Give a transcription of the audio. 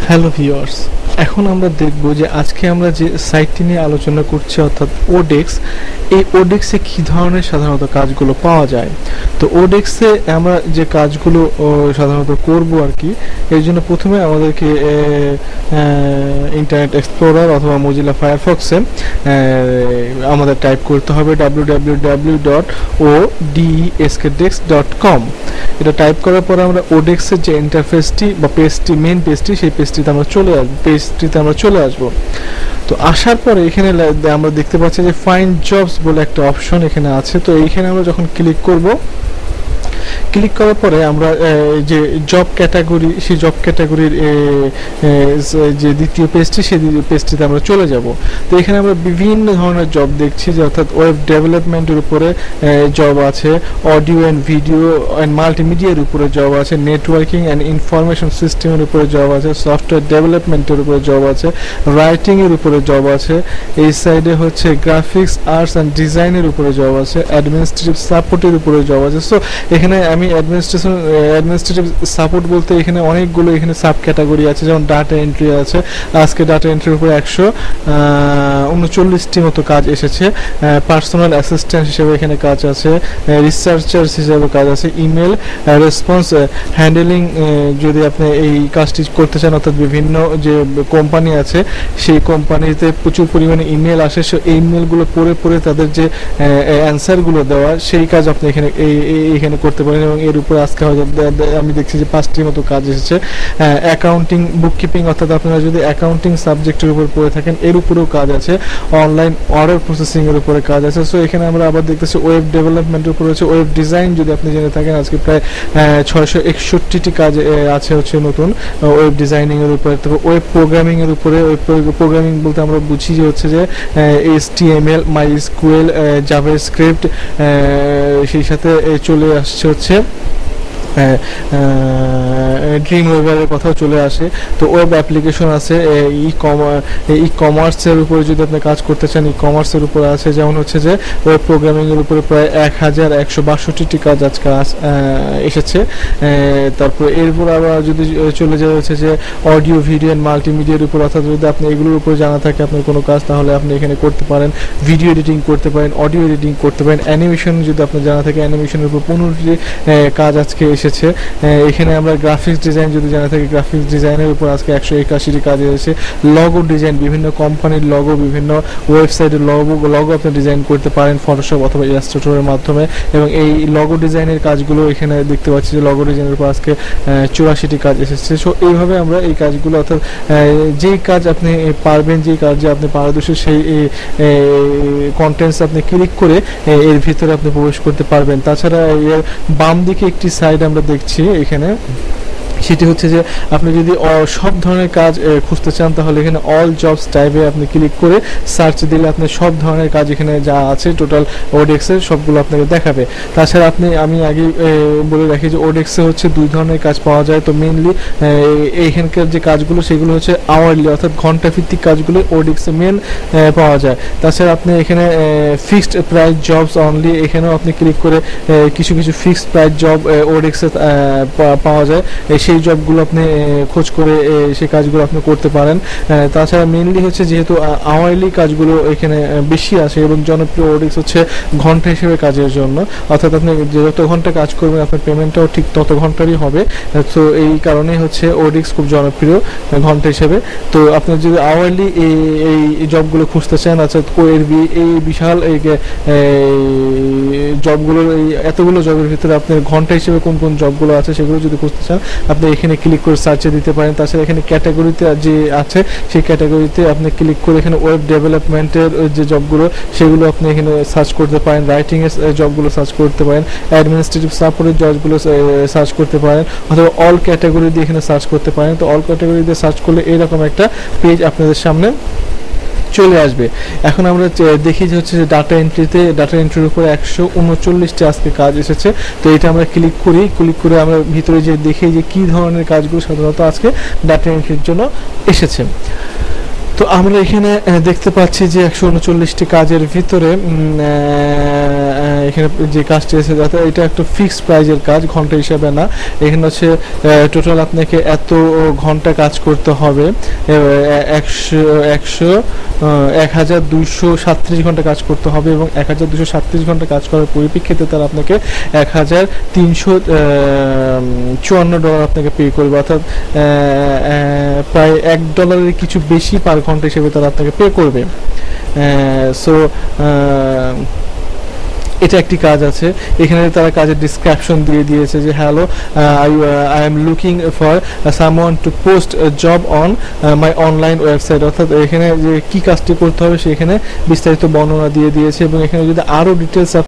Hello viewers, এখন আমরা দেখব যে আজকে আমরা যে সাইটটি নিয়ে আলোচনা করছি অর্থাৎ ওডেক্স। এই ওডেক্সে কী ধরনের সাধারণত কাজগুলো পাওয়া যায়। তো ওডেক্সে আমরা যে কাজগুলো সাধারণত করব আর কি, এর জন্য প্রথমে আমাদেরকে ইন্টারনেট এক্সপ্লোরার অথবা মোজিলা ফায়ারফক্সে আমাদের টাইপ করতে হবে www.odeskedex.com। এটা টাইপ করার পরে আমরা ওডেক্সের যে ইন্টারফেসটি বা পেজটি, মেন পেজটি, সেই পেজটিতে আমরা চলে আসবো। তো আসার পরে এখানে আমরা দেখতে পাচ্ছি যে ফাইন্ড জবস বলে একটা অপশন এখানে আছে। তো এইখানে আমরা যখন ক্লিক করব, ক্লিক করার পরে আমরা যে জব ক্যাটাগরি, সেই জব ক্যাটাগরির যে দ্বিতীয় পেজটি, সেই দ্বিতীয় পেজটিতে আমরা চলে যাব। তো এখানে আমরা বিভিন্ন ধরনের জব দেখছি, যে অর্থাৎ ওয়েব ডেভেলপমেন্টের উপরে জব আছে, অডিও অ্যান্ড ভিডিও অ্যান্ড মাল্টিমিডিয়ার উপরে জব আছে, নেটওয়ার্কিং অ্যান্ড ইনফরমেশন সিস্টেমের উপরে জব আছে, সফটওয়্যার ডেভেলপমেন্টের উপরে জব আছে, রাইটিংয়ের উপরে জব আছে, এই সাইডে হচ্ছে গ্রাফিক্স, আর্টস অ্যান্ড ডিজাইনের উপরে জব আছে, অ্যাডমিনিস্ট্রেটিভ সাপোর্টের উপরে জব আছে। সো এখানে আমি অ্যাডমিনিস্ট্রেটিভ সাপোর্ট বলতে এখানে অনেকগুলো এখানে সাব ক্যাটাগরি আছে, যেমন ডাটা এন্ট্রি আছে। আজকে ডাটা এন্ট্রির উপরে 139টি মতো কাজ এসেছে। পার্সোনাল অ্যাসিস্ট্যান্ট হিসেবে এখানে কাজ আছে, রিসার্চার্স হিসেবে কাজ আছে, ইমেল রেসপন্স হ্যান্ডেলিং যদি আপনি এই কাজটি করতে চান, অর্থাৎ বিভিন্ন যে কোম্পানি আছে সেই কোম্পানিতে প্রচুর পরিমাণে ইমেল আসে, সেই ইমেলগুলো পড়ে তাদের যে অ্যান্সারগুলো দেওয়া, সেই কাজ আপনি এখানে করতে পারেন। এবং এর উপরে আজকে হয়তো আমি দেখছি যে 5টির মতো কাজ এসেছে। অ্যাকাউন্টিং, বুককিপিং, অর্থাৎ আপনারা যদি অ্যাকাউন্টিং সাবজেক্টের উপর পড়ে থাকেন, এর উপরেও কাজ আছে। অনলাইন অর্ডার প্রসেসিং এর উপরে কাজ আছে। সো এখানে আমরা আবার দেখতেছি ওয়েব ডেভেলপমেন্টের উপরে আছে, ওয়েব ডিজাইন যদি আপনি জেনে থাকেন, আজকে প্রায় 661টি কাজ আছে হচ্ছে নতুন ওয়েব ডিজাইনিং এর উপরে। তারপর ওয়েব প্রোগ্রামিং এর উপরে, ওয়েব প্রোগ্রামিং বলতে আমরা বুঝি যে হচ্ছে যে HTML, MySQL, জাভাস্ক্রিপ্ট, সেই সাথে চলে আসছে হচ্ছে ড্রিম ওয়েবারের কথাও চলে আসে। তো ওয়েব অ্যাপ্লিকেশন আছে, ই কমার্সের উপরে যদি আপনি কাজ করতে চান, ই কমার্সের উপরে আছে। যেমন হচ্ছে যে ওয়েব প্রোগ্রামিংয়ের উপরে প্রায় 1162টি কাজ আজকে এসেছে। তারপর এরপর আবার যদি চলে যাওয়া হচ্ছে যে অডিও, ভিডিও অ্যান্ড মাল্টিমিডিয়ার উপর, অর্থাৎ যদি আপনি এগুলোর উপর জানা থাকে আপনার কোনো কাজ, তাহলে আপনি এখানে করতে পারেন। ভিডিও এডিটিং করতে পারেন, অডিও এডিটিং করতে পারেন, অ্যানিমেশন যদি আপনার জানা থাকে, অ্যানিমেশনের উপর 15টি কাজ আজকে এসেছে। এখানে আমরা গ্রাফিক্স ডিজাইন যদি জানা থাকে, গ্রাফিক্স ডিজাইনের উপর আজকে 181টি কাজ এসেছে। লগো ডিজাইন, বিভিন্ন কোম্পানির লগো, বিভিন্ন ওয়েবসাইটের লগো আপনি ডিজাইন করতে পারেন ফটোশপ অথবা ইলাস্ট্রেটরের মাধ্যমে। এবং এই লগো ডিজাইনের কাজগুলো এখানে দেখতে পাচ্ছি যে লগো ডিজাইনের উপর আজকে 84টি কাজ এসেছে। সো এইভাবে আমরা এই কাজগুলো, অর্থাৎ যেই কাজ আপনি পারবেন, যেই কাজে আপনি পারদর্শী, সেই কন্টেন্টস আপনি ক্লিক করে এর ভিতরে আপনি প্রবেশ করতে পারবেন। তাছাড়া এর বাম দিকে একটি সাইড আমরা দেখছি এখানে, সেটি হচ্ছে যে আপনি যদি সব ধরনের কাজ খুঁজতে চান, তাহলে এখানে অল জবস টাইপে আপনি ক্লিক করে সার্চ দিলে আপনি সব ধরনের কাজ এখানে যা আছে টোটাল ওডেক্সের সবগুলো আপনাকে দেখাবে। তাছাড়া আমি আগে বলে রাখি যে ওডেক্সে হচ্ছে 2 ধরনের কাজ পাওয়া যায়। তো মেনলি এইখানকার যে কাজগুলো সেগুলো হচ্ছে আওয়ারলি, অর্থাৎ ঘন্টা ভিত্তিক কাজগুলো ওডেক্সে মেন পাওয়া যায়। তাছাড়া আপনি এখানে ফিক্সড প্রাইস জবস অনলি, এখানেও আপনি ক্লিক করে কিছু ফিক্সড প্রাইস জব ওডেক্সে পাওয়া যায়। সেই জবগুলো আপনি খোঁজ করে সেই কাজগুলো আপনি করতে পারেন। তাছাড়া মেনলি হচ্ছে যেহেতু আওয়ারলি কাজগুলো এখানে বেশি আসে এবং জনপ্রিয় ওডেক্স হচ্ছে ঘন্টা হিসেবে কাজের জন্য, অর্থাৎ আপনি যত ঘন্টা কাজ করবেন আপনার পেমেন্টটাও ঠিক তত ঘন্টারই হবে। তো এই কারণেই হচ্ছে ওডেক্স খুব জনপ্রিয় ঘন্টা হিসেবে। তো আপনি যদি আওয়ারলি এই জবগুলো খুঁজতে চান, আচ্ছা এই বিশাল এই জবগুলোর, এই এতগুলো জবের ভিতরে আপনার ঘন্টা হিসেবে কোন কোন জবগুলো আছে সেগুলো যদি খুঁজতে চান, আপনি এখানে ক্লিক করে সার্চে দিতে পারেন। তাছাড়া এখানে ক্যাটাগরিতে যে আছে সেই ক্যাটাগরিতে আপনি ক্লিক করে এখানে ওয়েব ডেভেলপমেন্টের যে জবগুলো সেগুলো আপনি এখানে সার্চ করতে পারেন, রাইটিংয়ের জবগুলো সার্চ করতে পারেন, অ্যাডমিনিস্ট্রেটিভ সাপোর্টের জবগুলো সার্চ করতে পারেন, অথবা অল ক্যাটাগরি দিয়ে এখানে সার্চ করতে পারেন। তো অল ক্যাটাগরি দিয়ে সার্চ করলে এরকম একটা পেজ আপনাদের সামনে চলে আসবে। এখন আমরা দেখি যে হচ্ছে যে ডাটা এন্ট্রির উপরে 139টি আজকে কাজ এসেছে। তো এটা আমরা ক্লিক করে আমরা ভিতরে যে দেখি যে কি ধরনের কাজগুলো সাধারণত আজকে ডাটা এন্ট্রির জন্য এসেছে। তো তো আমরা এখানে দেখতে পাচ্ছি যে 139টি কাজের ভিতরে এখানে যে কাজটি আছে যাতে এটা একটা ফিক্সড প্রাইজের কাজ, ঘন্টা হিসাবে না। এখানে হচ্ছে টোটাল আপনাকে এত ঘন্টা কাজ করতে হবে, 1237 ঘন্টা কাজ করতে হবে এবং 1237 ঘন্টা কাজ করার পরিপ্রেক্ষিতে তারা আপনাকে $1354 আপনাকে পে করবে, অর্থাৎ প্রায় $1 কিছু বেশি পার ঘন্টা হিসেবে তারা আপনাকে পে করবে। সো এটা একটি কাজ আছে। এখানে তারা কাজের ডিসক্রিপশন দিয়ে দিয়েছে যে hello, I am looking for someone to post job on my online website, অর্থাৎ এখানে যে কি কাজটি করতে হবে সেখানে বিস্তারিত বর্ণনা দিয়ে দিয়েছে এবং এখানে যদি আরও ডিটেলস